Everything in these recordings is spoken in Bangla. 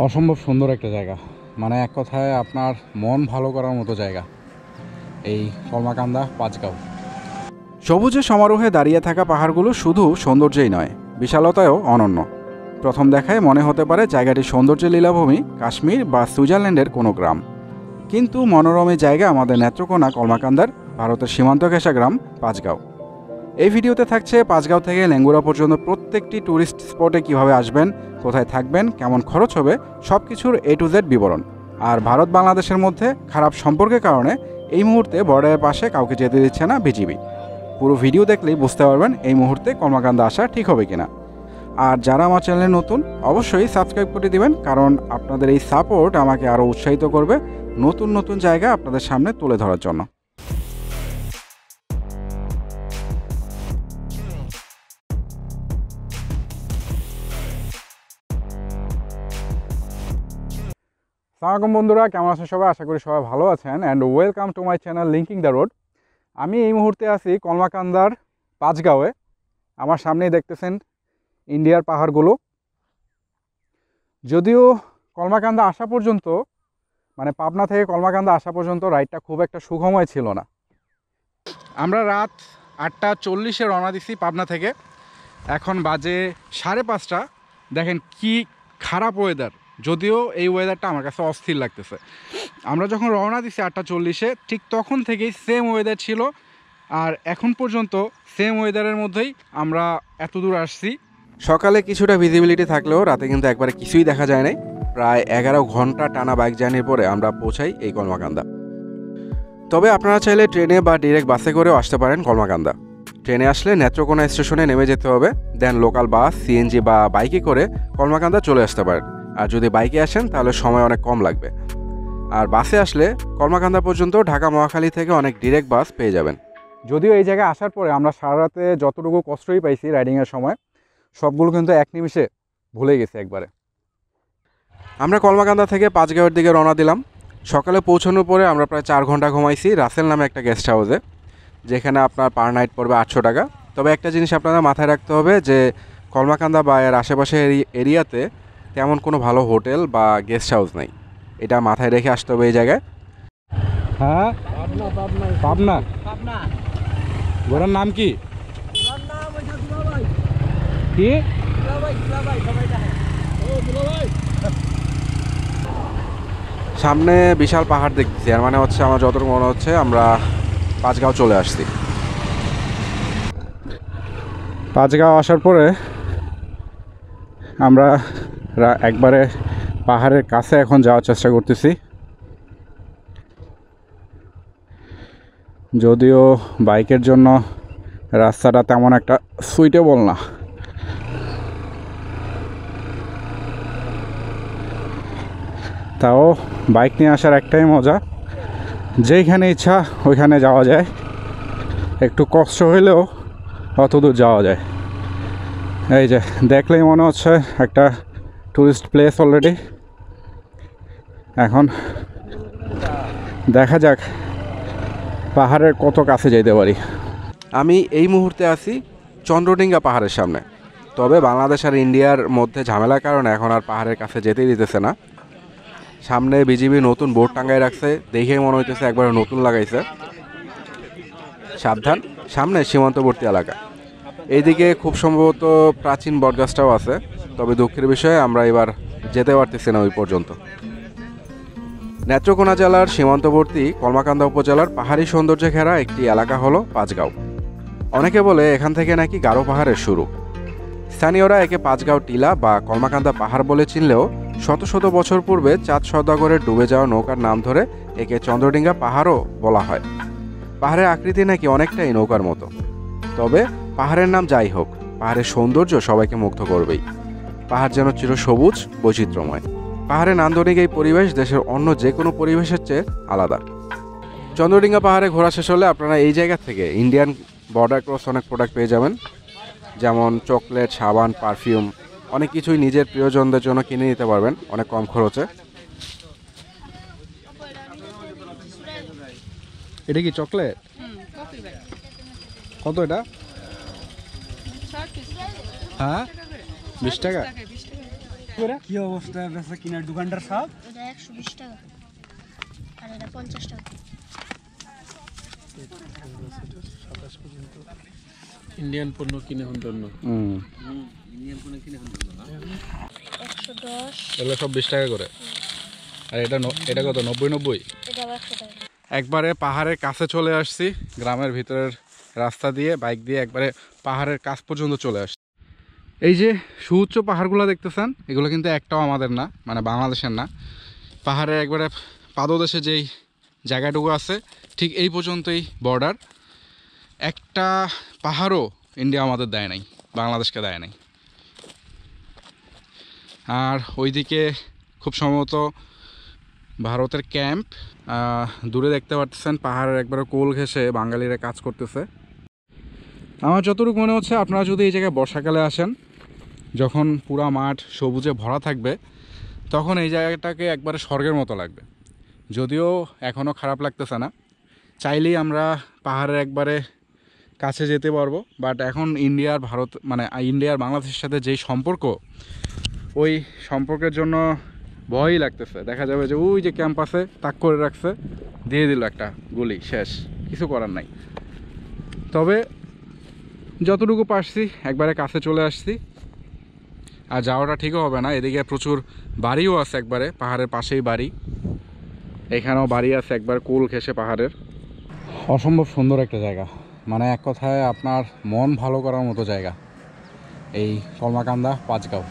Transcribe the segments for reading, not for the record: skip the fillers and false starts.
অসম্ভব সুন্দর একটা জায়গা, মানে এক কথায় আপনার মন ভালো করার মতো জায়গা এই কলমাকান্দা পাঁচগাঁও। সবুজে সমারোহে দাঁড়িয়ে থাকা পাহাড়গুলো শুধু সৌন্দর্যেই নয়, বিশালতায়ও অনন্য। প্রথম দেখায় মনে হতে পারে জায়গাটির সৌন্দর্যের লীলাভূমি কাশ্মীর বা সুইজারল্যান্ডের কোনো গ্রাম, কিন্তু মনোরম এই জায়গা আমাদের নেত্রকোনা কলমাকান্দার ভারতের সীমান্ত ঘেঁষা গ্রাম পাঁচগাঁও। এই ভিডিওতে থাকছে পাঁচগাঁও থেকে লেঙ্গুরা পর্যন্ত প্রত্যেকটি ট্যুরিস্ট স্পটে কিভাবে আসবেন, কোথায় থাকবেন, কেমন খরচ হবে, সব কিছুর A to Z বিবরণ। আর ভারত বাংলাদেশের মধ্যে খারাপ সম্পর্কের কারণে এই মুহূর্তে বর্ডারের পাশে কাউকে যেতে দিচ্ছে না বিজিবি। পুরো ভিডিও দেখলেই বুঝতে পারবেন এই মুহূর্তে কলমাকান্দা আসা ঠিক হবে কিনা। আর যারা আমার চ্যানেলে নতুন অবশ্যই সাবস্ক্রাইব করে দিবেন, কারণ আপনাদের এই সাপোর্ট আমাকে আরও উৎসাহিত করবে নতুন নতুন জায়গা আপনাদের সামনে তুলে ধরার জন্য। সালামালাইকুম বন্ধুরা, কেমন আছেন সবাই? আশা করি সবাই ভালো আছেন and welcome to my channel linking the road. আমি এই মুহূর্তে আছি কলমাকান্দার পাঁচগাঁওয়ে। আমার সামনেই দেখতেছেন ইন্ডিয়ার পাহাড়গুলো। যদিও কলমাকান্দা আসা পর্যন্ত, মানে পাবনা থেকে কলমাকান্দা আসা পর্যন্ত রাইডটা খুব একটা সুখময় ছিল না। আমরা রাত 8:40 রওনা দিছি পাবনা থেকে, এখন বাজে 5:30। দেখেন কি খারাপ ওয়েদার, যদিও এই ওয়েদারটা আমার কাছে অস্থির লাগতেছে। আমরা যখন রওনা দিছি 8:40, ঠিক তখন থেকেই সেম ওয়েদার ছিল, আর এখন পর্যন্ত সেম ওয়েদারের মধ্যেই আমরা এত দূর আসছি। সকালে কিছুটা ভিজিবিলিটি থাকলেও রাতে কিন্তু একবারে কিছুই দেখা যায় নাই। প্রায় 11 ঘন্টা টানা বাইক জার্নির পরে আমরা পৌঁছাই এই কলমাকান্দা। তবে আপনারা চাইলে ট্রেনে বা ডিরেক্ট বাসে করেও আসতে পারেন কলমাকান্দা। ট্রেনে আসলে নেত্রকোনা স্টেশনে নেমে যেতে হবে, দেন লোকাল বাস, সিএনজি বা বাইকে করে কলমাকান্দা চলে আসতে পারেন। আর যদি বাইকে আসেন তাহলে সময় অনেক কম লাগবে। আর বাসে আসলে কলমাকান্দা পর্যন্ত ঢাকা মহাখালী থেকে অনেক ডিরেক্ট বাস পেয়ে যাবেন। যদিও এই জায়গায় আসার পরে আমরা সারা রাতে যতটুকু কষ্টই পাইছি রাইডিংয়ের সময়, সবগুলো কিন্তু এক নিমিষে ভুলে গেছি একবারে। আমরা কলমাকান্দা থেকে পাঁচগাঁওয়ের দিকে রওনা দিলাম। সকালে পৌঁছানোর পরে আমরা প্রায় 4 ঘন্টা ঘুমাইছি রাসেল নামে একটা গেস্ট হাউসে, যেখানে আপনার পার নাইট পড়বে 800 টাকা। তবে একটা জিনিস আপনারা মাথায় রাখতে হবে যে কলমাকান্দা বা এর আশেপাশের এরিয়াতে তেমন কোনো ভালো হোটেল বা গেস্ট হাউস নাই, এটা মাথায় রেখে আসতে হবে এই জায়গায়। হ্যাঁ, পাবনা। ঘোড়ার নাম কি? কি সামনে বিশাল পাহাড় দেখতেছি, আর মানে হচ্ছে আমার যতটুকু মনে হচ্ছে আমরা পাঁচগাঁও চলে আসছি। পাঁচগাঁও আসার পরে আমরা একবারে পাহাড়ের কাছে এখন যাওয়ার চেষ্টা করতেছি, যদিও বাইকের জন্য রাস্তাটা তেমন একটা সুইটেবল না। তাও বাইক নিয়ে আসার একটাই মজা, যেইখানে ইচ্ছা ওইখানে যাওয়া যায়, একটু কষ্ট হইলেও অত দূর যাওয়া যায়। এই যে দেখলেই মনে হচ্ছে একটা টুরিস্ট প্লেস অলরেডি। এখন দেখা যাক পাহাড়ের কত কাছে যেতে পারি। আমি এই মুহূর্তে আছি চন্দ্রডিঙ্গা পাহাড়ের সামনে। তবে বাংলাদেশ আর ইন্ডিয়ার মধ্যে ঝামেলার কারণে এখন আর পাহাড়ের কাছে যেতেই দিতেছে না। সামনে বিজিবি নতুন বোর্ড টাঙ্গাই রাখছে, দেখে মনে হইতেছে একবার নতুন লাগাইছে, সাবধান, সামনে সীমান্তবর্তী এলাকা। এইদিকে খুব সম্ভবত প্রাচীন বটগাছটাও আছে, তবে দুঃখের বিষয়ে আমরা এবার যেতে পারতেছি না ওই পর্যন্ত। নেত্রকোনা জেলার সীমান্তবর্তী কলমাকান্দা উপজেলার পাহাড়ি সৌন্দর্যে ঘেরা একটি এলাকা হলো পাঁচগাঁও। অনেকে বলে এখান থেকে নাকি গারো পাহাড়ের শুরু। স্থানীয়রা একে পাঁচগাঁও টিলা বা কলমাকান্দা পাহাড় বলে চিনলেও শত শত বছর পূর্বে চাঁদ সওদাগরের ডুবে যাওয়া নৌকার নাম ধরে একে চন্দ্রডিঙ্গা পাহাড়ও বলা হয়। পাহাড়ের আকৃতি নাকি অনেকটাই নৌকার মতো। তবে পাহাড়ের নাম যাই হোক, পাহাড়ের সৌন্দর্য সবাইকে মুগ্ধ করবেই। পাহাড় যেন চিরসবুজ, বৈচিত্র্যময়। পাহাড়ের নান্দনিক এই পরিবেশ দেশের অন্য যে কোনো পরিবেশের চেয়ে আলাদা। চন্দ্রডিঙ্গা পাহাড়ে ঘোরা শেষ হলে আপনারা এই জায়গা থেকে ইন্ডিয়ান বর্ডার ক্রস অনেক প্রোডাক্ট পেয়ে যাবেন, যেমন চকলেট, সাবান, পারফিউম, অনেক কিছুই নিজের প্রিয়জনদের জন্য কিনে নিতে পারবেন অনেক কম খরচে। এটা কি চকলেট? কত এটা? হ্যাঁ, 20 টাকা। কি অবস্থা বেচা কিনার দোকানদার সাহেব? এটা 120 টাকা আর এটা 50 টাকা। ইন্ডিয়ান পণ্য কিনে হন জন্য। ইন্ডিয়ান পণ্য কিনে হন জন্য না। 110 এগুলো সব 20 টাকা করে। আর এটা কত 90 এটা 100 টাকা। একবারে পাহাড়ের কাছে চলে আসছি, গ্রামের ভিতরের রাস্তা দিয়ে বাইক দিয়ে একবারে পাহাড়ের কাছ পর্যন্ত চলে আসছি। এই যে সুউচ্চ পাহাড়গুলো দেখতেছেন, এগুলো কিন্তু একটাও আমাদের না, মানে বাংলাদেশের না। পাহাড়ের একবারে পাদদেশে যেই জায়গাটুকু আছে ঠিক এই পর্যন্তই বর্ডার। একটা পাহাড়ও ইন্ডিয়া আমাদের দেয় নাই, বাংলাদেশকে দেয় নাই। আর ওইদিকে খুব সম্ভবত ভারতের ক্যাম্প। দূরে দেখতে পাচ্ছেন পাহাড়ের একবারে কোল ঘেঁষে বাঙালিরা কাজ করতেছে। আমার যতটুকু মনে হচ্ছে, আপনারা যদি এই জায়গায় বর্ষাকালে আসেন, যখন পুরা মাঠ সবুজে ভরা থাকবে, তখন এই জায়গাটাকে একবারে স্বর্গের মতো লাগবে। যদিও এখনও খারাপ লাগতেছে না, চাইলেই আমরা পাহাড়ের একবারে কাছে যেতে পারবো। বাট এখন ইন্ডিয়ার ভারত মানে ইন্ডিয়ার বাংলাদেশের সাথে যেই সম্পর্ক, ওই সম্পর্কের জন্য ভয়ই লাগতেছে। দেখা যাবে যে ওই যে ক্যাম্পাসে তাক করে রাখছে, দিয়ে দিল একটা গুলি, শেষ, কিছু করার নাই। তবে যতটুকু পারছি একবারে কাছে চলে আসছি। আর যাওয়াটা ঠিকও হবে না, এদিকে প্রচুর বাড়িও আছে, একবারে পাহাড়ের পাশেই বাড়ি, এখানেও বাড়ি আছে একবার কোল ঘেঁষে পাহাড়ের। অসম্ভব সুন্দর একটা জায়গা, মানে এক কথায় আপনার মন ভালো করার মতো জায়গা এই কলমাকান্দা পাঁচগাঁও।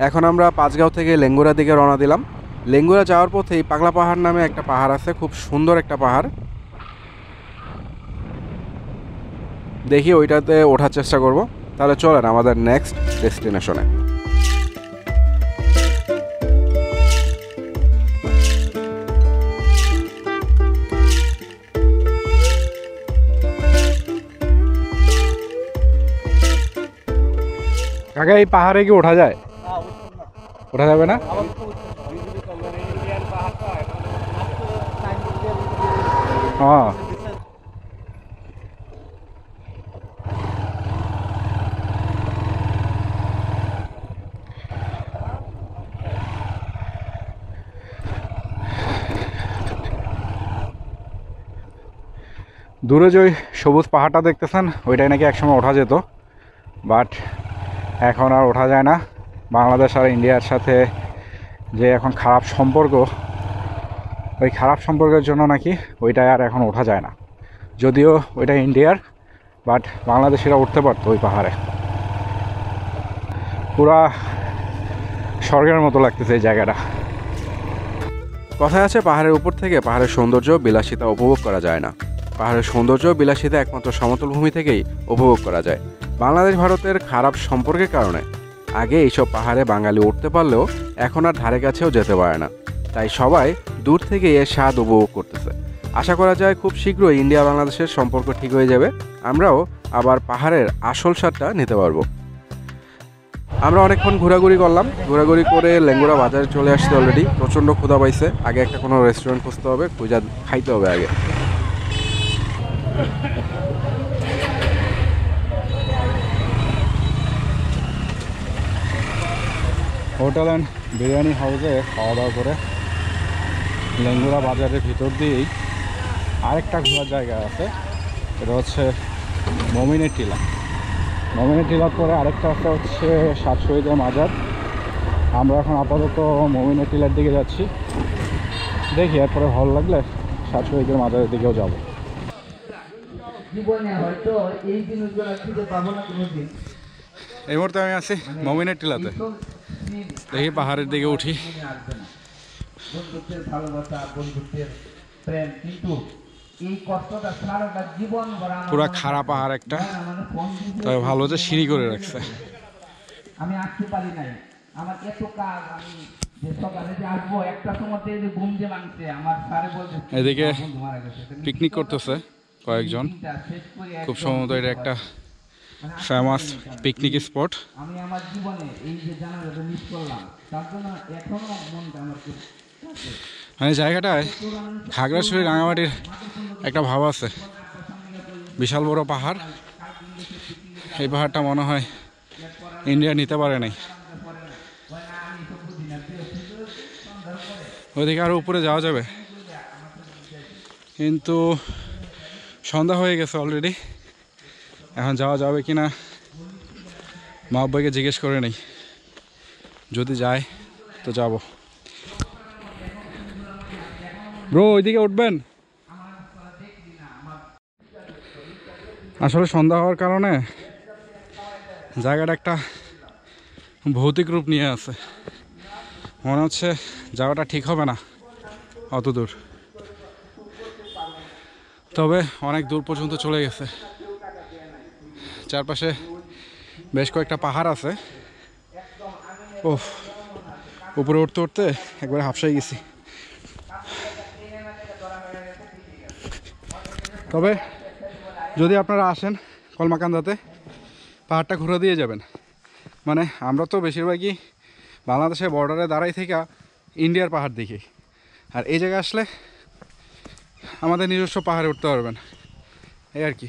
এখন আমরা পাঁচগাঁও থেকে লেঙ্গুরার দিকে রওনা দিলাম। লেঙ্গুরা যাওয়ার পথেই পাগলা পাহাড় নামে একটা পাহাড় আছে, খুব সুন্দর একটা পাহাড়। দেখি ওইটাতে ওঠার চেষ্টা করব। তাহলে চলেন আমাদের নেক্সট ডেস্টিনেশনে। কাকা, এই পাহাড়ে কি ওঠা যায়? ওঠা যাবে না? হ্যাঁ, দূরে যে ওই সবুজ পাহাড়টা দেখতেছেন, ওইটাই নাকি একসময় ওঠা যেত, বাট এখন আর ওঠা যায় না। বাংলাদেশ আর ইন্ডিয়ার সাথে যে এখন খারাপ সম্পর্ক, ওই খারাপ সম্পর্কের জন্য নাকি ওইটাই আর এখন ওঠা যায় না। যদিও ওইটা ইন্ডিয়ার, বাট বাংলাদেশিরা উঠতে পারতো ওই পাহাড়ে। পুরা স্বর্গের মতো লাগতেছে এই জায়গাটা। কথায় আছে, পাহাড়ের উপর থেকে পাহাড়ের সৌন্দর্য বিলাসিতা উপভোগ করা যায় না। পাহাড়ের সৌন্দর্য বিলাসিতা একমাত্র সমতল ভূমি থেকেই উপভোগ করা যায়। বাংলাদেশ ভারতের খারাপ সম্পর্কের কারণে আগে এইসব পাহাড়ে বাঙালি উঠতে পারলেও এখন আর ধারে কাছেও যেতে পারে না। তাই সবাই দূর থেকে এর স্বাদ উপভোগ করতেছে। আশা করা যায় খুব শীঘ্রই ইন্ডিয়া বাংলাদেশের সম্পর্ক ঠিক হয়ে যাবে, আমরাও আবার পাহাড়ের আসল স্বাদটা নিতে পারবো। আমরা অনেকক্ষণ ঘোরাঘুরি করলাম, ঘোরাঘুরি করে লেঙ্গুরা বাজারে চলে আসছি অলরেডি। প্রচণ্ড ক্ষুধা পাইছে, আগে একটা কোনো রেস্টুরেন্ট খুঁজতে হবে, খুঁজে খাইতে হবে আগে। হোটেল অ্যান্ড বিরিয়ানি হাউসে খাওয়া দাওয়া করে লেঙ্গুরা বাজারের ভিতর দিয়েই আরেকটা ঘোরার জায়গা আছে, এটা হচ্ছে মমিনের টিলা। মমিনের টিলার পরে আরেকটা আছে হচ্ছে সাত শহীদের মাজার। আমরা এখন আপাতত মমিনের টিলার দিকে যাচ্ছি, দেখি এরপরে ভালো লাগলে সাত শহীদের মাজারের দিকেও যাব। এই মুহূর্তে আমি আছি মমিনের টিলাতে, দেখি পাহাড়ের দিকে উঠি। পুরা খারাপ পাহাড় একটা, তবে ভালো যে সিঁড়ি করে রাখছে। আমি আসতে পারি নাই, আমার এত কাজ, আমি যে সকালে যে আসবো একটা সময় যে ঘুম যে ভাঙছে, আমার স্যারে বলছে এদিকে পিকনিক করতেছে কয়েকজন, খুব সম্ভবত এটা একটা ফেমাস পিকনিক স্পট। আমি আমার জীবনে এই যে জানালাটা মিস করলাম, তার জন্য এখনো মনটা আমার খুব মানে জায়গাটায় খাগড়াছড়ি রাঙামাটির একটা ভাব আছে। বিশাল বড় পাহাড়, এই পাহাড়টা মনে হয় ইন্ডিয়া নিতে পারে নাই। ওইদিকে আরও উপরে যাওয়া যাবে, কিন্তু সন্ধ্যা হয়ে গেছে অলরেডি। এখন যাওয়া যাবে কি না মা আব্বাইকে জিজ্ঞেস করে নেই, যদি যায় তো যাব। ব্রো ওইদিকে উঠবেন? আসলে সন্ধ্যা হওয়ার কারণে জায়গাটা একটা ভৌতিক রূপ নিয়ে আছে, মনে হচ্ছে যাওয়াটা ঠিক হবে না অত দূর। তবে অনেক দূর পর্যন্ত চলে গেছে, চারপাশে বেশ কয়েকটা পাহাড় আছে। ওহ, উপরে উঠতে উঠতে একবারে হাফসাই গেছি। তবে যদি আপনারা আসেন কলমাকান্দাতে, পাহাড়টা ঘুরে দিয়ে যাবেন। মানে আমরা তো বেশিরভাগই বাংলাদেশের বর্ডারে দাঁড়াই থেকে ইন্ডিয়ার পাহাড় দেখি, আর এই জায়গায় আসলে আমাদের নিজস্ব পাহাড়ে উঠতে পারবেন, এই আর কি।